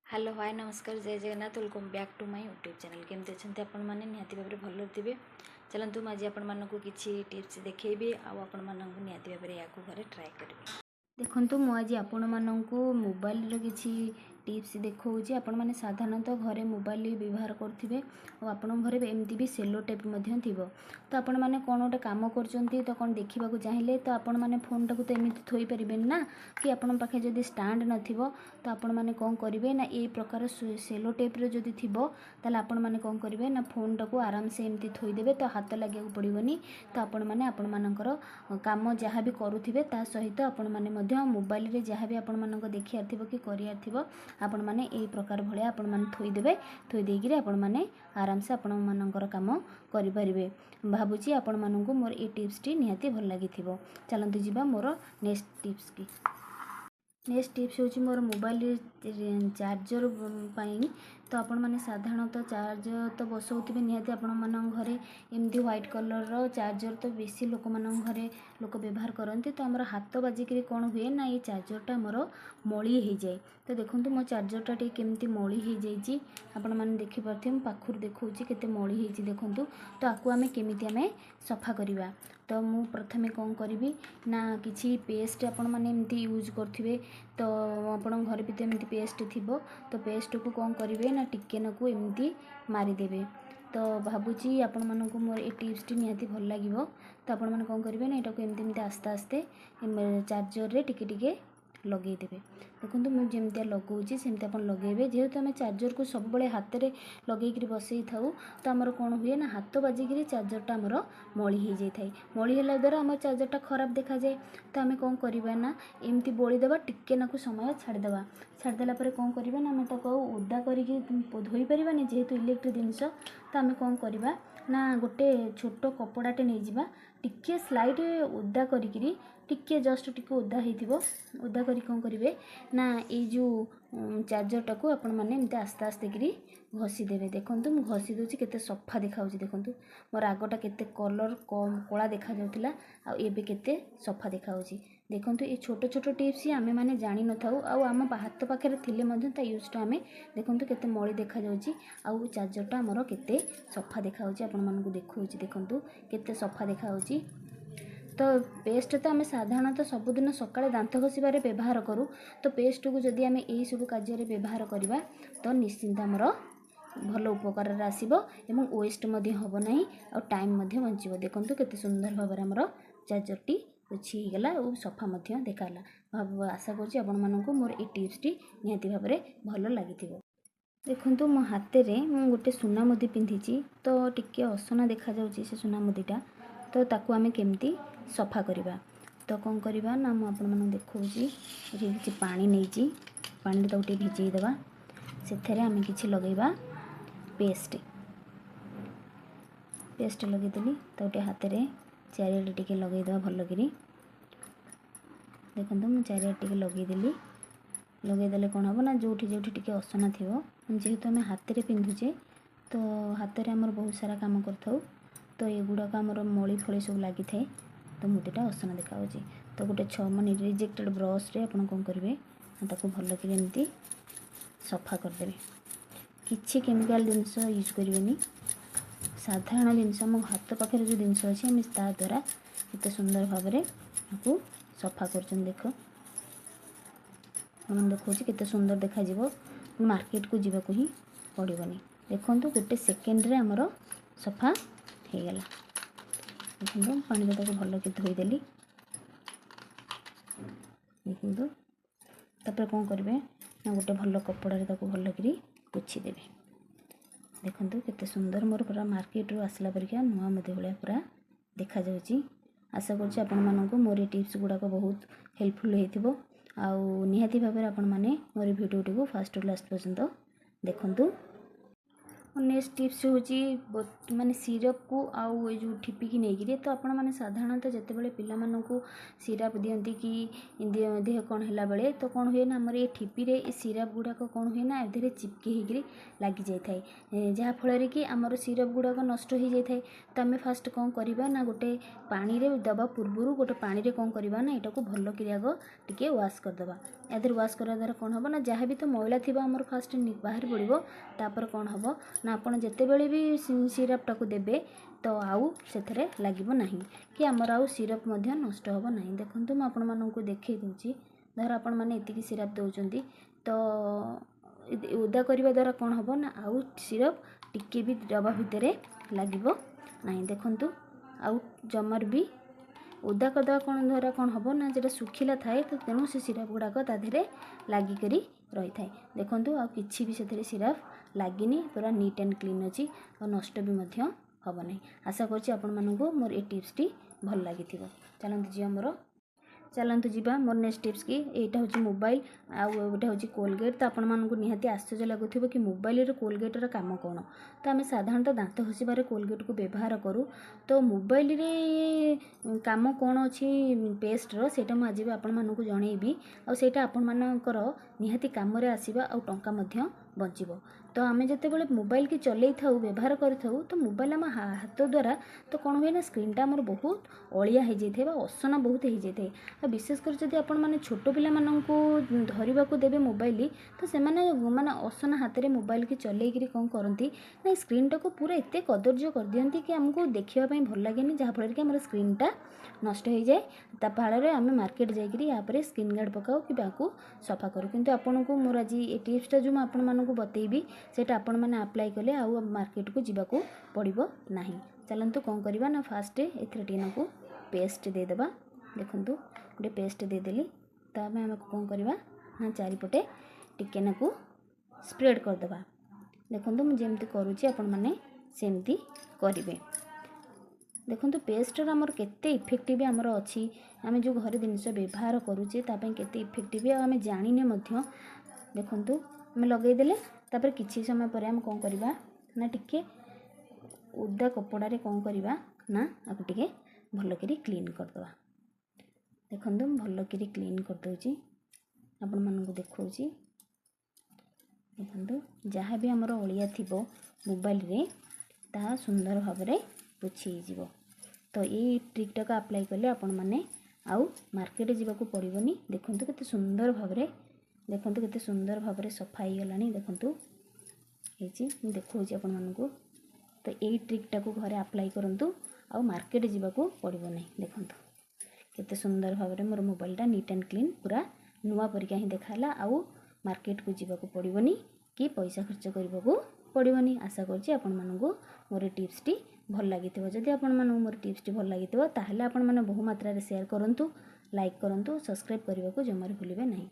Hello hi नमस्कार जय Jagannath welcome back to my YouTube channel केमती अच्छा आपण मैंने निहाती भाव में भल थे चलतु मुझे आपण किसी टिप्स देखी आपण मानक निहाती भाव में या घरे ट्राए करी देखु मुझे आपण मानक मोबाइल किसी टिप्स देखा आपण मैंने साधारणतः घरे मोबाइल व्यवहार करेंगे और आपण घरे एमती भी सेलो टेप तो आपण मैंने कौन गोटे कम कर तो कौन देखा चाहिए तो आपण मैंने फोन टाक तो एमती थोई पारे ना कि आपण पाखे जदि स्टाण्ड न तो आपण मैंने कौन करेंगे ना ये प्रकार सेलो टेप्रे जदि थी ताल आपण मैंने कौन करेंगे ना फोन टाक आराम से एमती थोईदेवे तो हाथ लगे पड़ोनी तो आपण मैंने आपण मानकर काम जहाँ भी करुवे ता सहित आपण मैंने मोबाइल रे जहाँ भी आपण मानक देखियार थी कि करियार थी आपण मैंने यही प्रकार भाया आपण मैंने थोईदेवे थोईदेकी आपण मैंने आराम से आपण मानकर काम करें भावुची आपण मानक मोर ये टिप्स टी निहाती भल लगी चलतु जीवा मोर नेक्स्ट टिप्स की नेक्स्ट टिप्स हूँ मोर मोबाइल चार्जर पाई तो आपण मैंने साधारणतः चार्जर तो बसौथे निहाती आपण मान घरे एमती व्हाइट कलर चार्जर तो बेसी लोक मान घरे लोक व्यवहार करते तो आमर हाथ बाजिक कौन हुए ना ये चार्जरटा मोर मली हो जाए तो देखो मो चार्जरटा टी केमती मली हो जाए आपण मैंने देखिपे पाखुर देखा केते मली हो देखूँ तो आपको आम केमी आम सफा करवा तो मु प्रथमे कौन करी ना किसी पेस्ट आपण मैंने एमती यूज करेंगे तो आपण घर भी एमती पेस्ट थी तो पेस्ट को कौन करेंगे ना टिके नाकू एमती मारिदेवे तो भावुची आपण मानक मोर ये टिप्स टी निहाती भल लगे तो आपण मैंने कौन करेंगे ना यहाँ एमती एमती आस्ते आस्ते चार्जर रे टिके टिके लगेदेवे देखो मुझे लगौची सेमती आप लगेबे जेहेतु आम चार्जर को सब हाथ में लगे बसई था तो आमर कौन हुए ना हाथ बाजिक चार्जरटा आमर मली हो जाए मली है द्वारा आम चार्जरटा खराब देखा जाए तो आम कौन करवा ना एमती बोलीदेवा टिके नाकू समय छाड़देवा छाड़देला कौन करवा ना आम ताको ओदा करके धोई पारानी जेहेतु इलेक्ट्रिक जिनस तो आम कौन करवा ना गोटे छोट कपड़ाटे नहीं जावा टिके स्लाइड ओदा करी टिके जस्ट टिके ओदा होइथिबो ओदा करी कौन करेंगे ना ये जो चार्जरटा को आपण मैंने एमती आस्ते आस्ते करी घसी देवे देखूँ मुझे घसी दूसरी केते सफा देखा देखूँ मोर आगटा केते कलर कला देखा जाउथिला आ एबे केते सफा देखा देखूँ ये छोट छोट टिप्स ही आमे माने जानी न थाउ आम हाथ पाखे थिले मध्य ता यूजटा आमे देखूँ केते मली देखा जाउची आ चार्जरटा आमर केते सफा देखा आपण मानकु देखौची देखूँ केते सफा देखा तो पेस्ट तो आम साधारणतः सबुदिन सकाଳେ दांत घषिबारे व्यवहार करूँ तो पेस्ट को जदि आम यही सब कार्य व्यवहार करवा तो निश्चिंत आमर भल उपकार आसब एवं वेस्ट हम ना और टाइम बचो देखूँ केते सुंदर भाव में आमर चार्जरटी छीगला और सफा देखाला भाव आशा करूँ मोर ये टिप्स टी निहाती भाव में भल लगी देखो मो हाथ में गोटे सुना मुदी पिंधि तो टिके असना देखा जाउची से सुना मुदीटा तो ताकू आमे केमती सफा करवा तो कौन करवा ना मुझे देखी किसी पानी नहीं पानी तो भिजईदेवा से आम कि लगेगा पेस्ट पेस्ट लगेदेली तो गोटे हाथ में चारिआडे टिके लगेदेवा भलक देखो मुझे चारिआडे टिके लगेदेली लगेदेले कौन हम ना जो टिके असना थी जेहेतु आम हाथ में पिंधुचे तो हाथ में आमर बहुत सारा काम कर तो युड़ाक आमर मली फली सब लगी थाए तो मुदीटा असना देखा तो गोटे 6 मिनट रिजेक्टेड ब्रश रे आपन कौन करेंगे ताको भल कि एमती सफा करदे किछि केमिकल जिनस यूज करेंगे साधारण जिनस आम हाथ पाखे जो जिनस अच्छे आम ता द्वारा एत सुंदर भाव में आपको सफा कर देख देखा केते सुंदर देखा मार्केट को जीवा ही पड़ोनी देखो गोटे सेकेंड रे आमर सफा हो गला देखो पानी ताको भल कि धोईदेली देखो तापर कौन करेंगे ना गोटे भल कपड़े ताको भल कि पोछीदेवे देखो केते सुंदर मोर पूरा मार्केट रू आसला परिका नुआ मध्य भाया पूरा देखा जाउची आशा करुँच आपण मानक मोर टिप्स गुड़ाक बहुत हेल्पफुल होइथिबो आउ निहाती भाव में आपण माने मोर वीडियोटी को फास्ट टू लास्ट पर्यंत देखंतु नेक्स्ट टिप्स हूँ माने सिरप को आउ जो ठिपिकी नहीं तो आपण मैंने साधारणतः जिते पिला सिरप दियंती कि देह कौन है बेले तो कौन हुए ना आमर ये ठिपी रे सिरप गुड़ाक कौन हुए ना ए चिपकी होकर लगी जाए जहाँफल कि आमर सिरप गुड़ाक नष्ट हो जाए तो आम फास्ट कौन करवा ना गोटे पानी रे दबा पूर्व गोटे पानी रे कौन करवा ना यहाँ को भल कि आग टिके वाश करदे याद वाश करवा द्वारा कौन हम ना जहाँ भी तो मैला थी आमर फास्ट बाहर पड़ो तापर कौन हम ना आपण जितेबले भी सिरपटा को देबे तो आउ से लगे ना कि आमर आउ सिरप नष्ट हम ना देखो मुझे आपण मानक देखे दूसरी धर आपण मैंने इतनी सिरप दौरान तो ओदा करने द्वारा कौन हम ना आउ सिरप टिके भी डबा भितर लगे ना देखु आउ जमार भी ओदा करदे कौन द्वारा कौन हम ना जो सुखिला थाए तो तेणु से सिरप गुड़ाक तादेह लगिक रही था देखो आ कि भी से सिरप लगिनी पूरा नीट एंड क्लीन अच्छी और नष्ट भी हम ना आशा करछि आपण मानकु मोर ए टिप्स टी भल लगी चलते जी मोर चलतु जी मोर नेक्स्ट टिप्स की यहाँ हूँ मोबाइल आउटा हूँ कोलगेट तो आपण मानक निहाती आश्चर्य लगुव कि मोबाइल कोलगेटर काम कौन तो आम साधारणतः दांत घसीबार कोलगेट को व्यवहार करूँ तो मोबाइल रे काम कौन अच्छी पेस्टर सेटा मुझे भी आपण मानक जनइबी आईटा आपण मानकर निहाती कम आसवा आ टंका बचिब तो आम जिते बड़े मोबाइल की चल था व्यवहार करूँ तो मोबाइल आम हाथ द्वारा तो कौन हुए ना स्क्रीनटा आमर बहुत अलिया हो जाए असना बहुत हो जाए विशेषकर जब आपण मैंने छोट पिला धरने को देवे मोबाइल तो से माने असना हाथ में मोबाइल की चलैक कौन करती ना स्क्रीनटा को पूरा एत कदर्य कर दिखती कि आमको देखापी भल लगे जहाँफल कि आम स्क्रीनटा नष्ट हो जाए ताल आम मार्केट जापर स्क्रीन गार्ड पकाऊ कि सफा करूँ किंतु आपन को मोर आज ये टिप्सटा जो आपण मानक बतेबी सेटा आपण मैंने अप्लाई कले आउ मार्केट को जीवा पड़ो ना चलतु कौन करवा ना फास्ट एथर को पेस्ट देदेबा देखु गोटे पेस्ट देदेली ताप आम कौन करवा ना चारिपटे टिके नाकू स्प्रेड करदे देखु मुझे करुँची आपण मैंने सेमती करेंगे देखो पेस्टर आमर केते इफेक्टिव आमर अच्छी आम जो घर जिन व्यवहार करुचे केते इफेक्टिव आम जाने देखु आम लगेदेले तापर किसी समय पर आम कौन करवा ना टिके ओदा कपड़े कौन करवा ना आपको टिके भल करी क्लीन करदे देखो भल करी क्लीन करदे आपण मानक देखौची देखो जहाँ भी आमर अलिया थी मोबाइल रे ता सुंदर भाव में पोछी जीव तो ये ट्रिकटा को अप्लाई कले आपण मैंने आउ मार्केट जावाक पड़ोनी देखो केते सुंदर भाव में देखो केते सुंदर भाव में सफा हो गलानी देखो ये देखो आपण मानक तो यही ट्रिकटा को घरे अप्लाई करंतु आउ मार्केट जावाक पड़ो ना देखो केते सुंदर भाव में मोर मोबाइलटा नीट एंड क्लीन पूरा नुआ परिका ही देखाला आउ मार्केट को जावाक पड़ोनी कि पैसा खर्च करने को पड़ोनी आशा करछि आपण मानक मोर टिप्स टी भल लगी जदि आपण मानक मोर टिप्स टी भल लगी ताहले आपण माने बहु मात्रा रे शेयर करंतु लाइक करंतु सब्सक्राइब करने को जमार भूलिबे नहीं।